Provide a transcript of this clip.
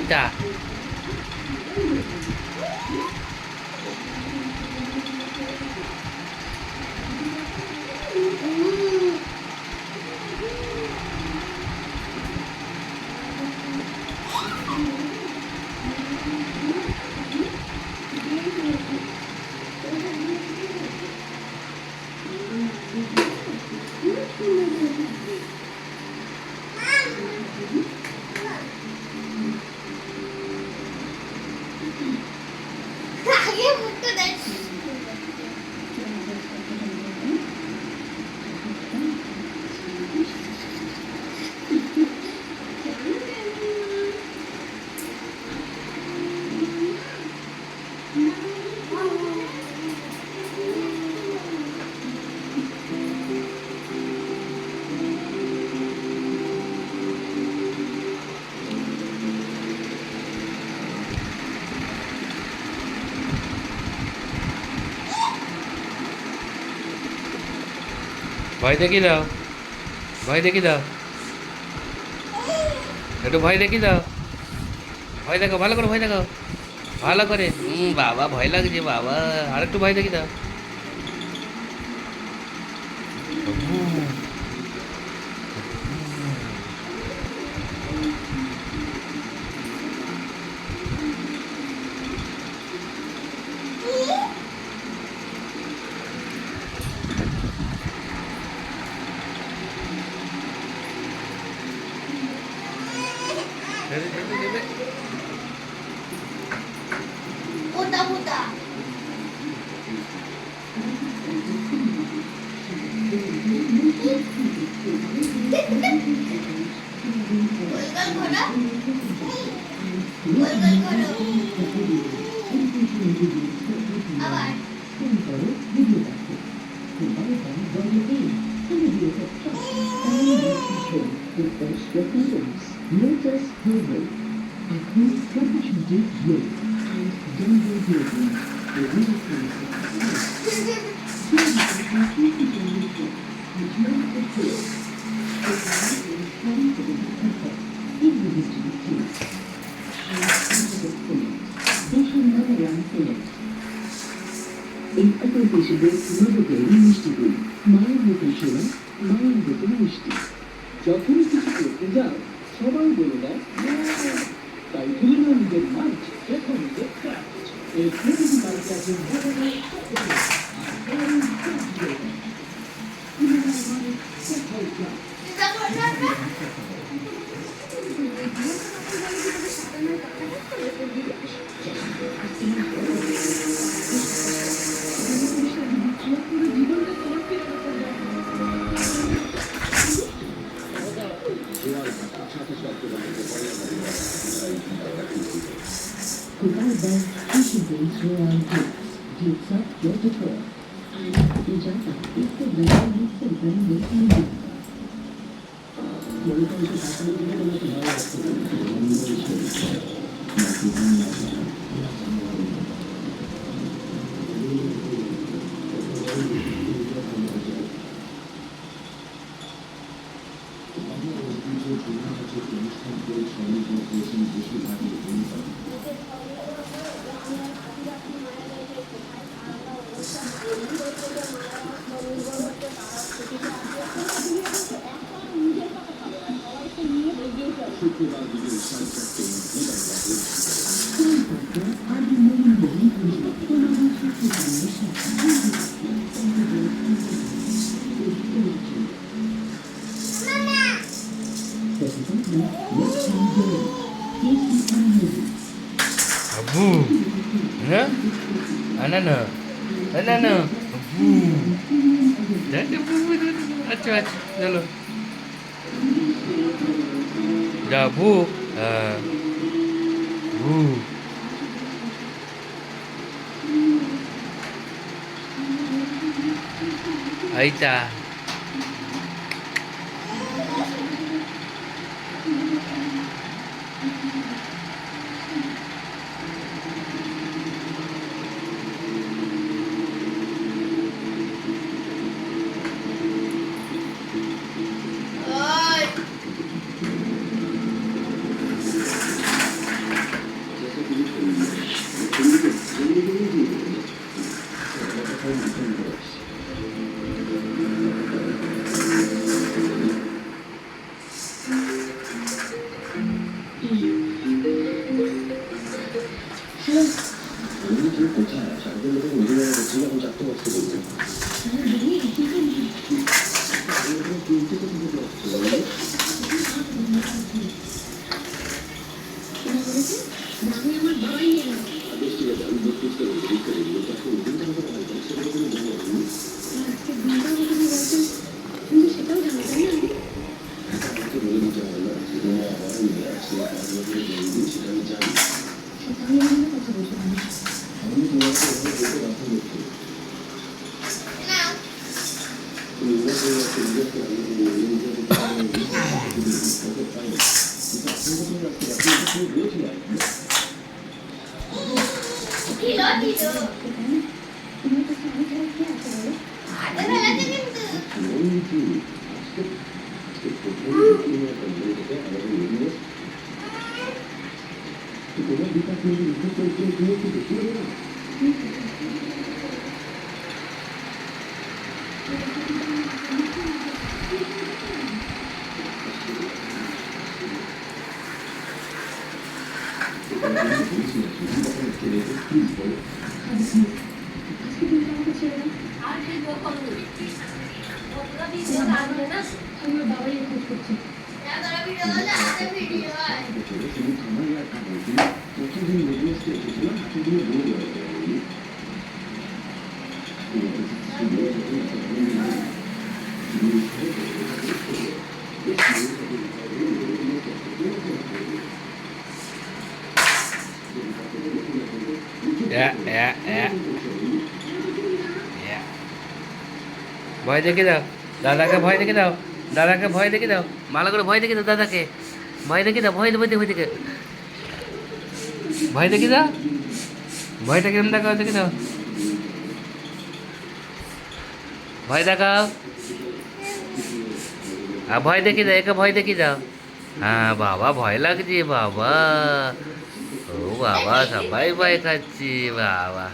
আইতা ভয় দেখি দাও, ভয় দেখি দাও, একটু ভয় দেখি দাও, ভয় দেখো, ভালো করে ভয় দেখো, ভালো করে। বাবা ভয় লাগছে বাবা, আর একটু ভয় দেখি দাও। Puta, puta. Golgal ঘোড়া, golgal ঘোড়া। আবার Notice her weight. Increase temperature deep weight and dental building. The real এই সকল পেশিদের মধ্যে মিষ্টি দুধ মায়ের মতো ছোলা মায়ের মতো মিষ্টি যখনই কিছু করতে যাও সবাই বলে দেয় তাই তুলে নাও নিজের মাছ যখন নিজের এই প্রতিটি বাড়িতে আছে Goodbye Bank Fishing Days Royal Gifts. Gifts up your decor. And enjoy the gift of the Royal Silver Making. Abu, ya? Anak, anak, Abu. Dah Abu, acu, jalan. Dah Abu, Abu. Aita. নাও দিল হাতে ফেলাতে কিন্তু আর video call করি ওরা video লাগবে না আমার বাবাই খোঁজ করছে না তোরা ভিডিও করলে হাতে ভিডিও হয় ভয় দেখে দাও দাদাকে, ভয় দেখে দাও দাদাকে, ভয় দেখে দাও ভালো করে, ভয় দেখে দাও দাদাকে, ভয় দেখে দাও, ভয় ভয় ভয় দেখে ভয় দেখে দাও, ভয়টা কিরম দেখাও দেখে দাও, ভয় দেখাও, আর ভয় দেখে দাও, একে ভয় দেখে দাও। হ্যাঁ বাবা, ভয় লাগছে বাবা, ও বাবা সবাই ভয় খাচ্ছি বাবা।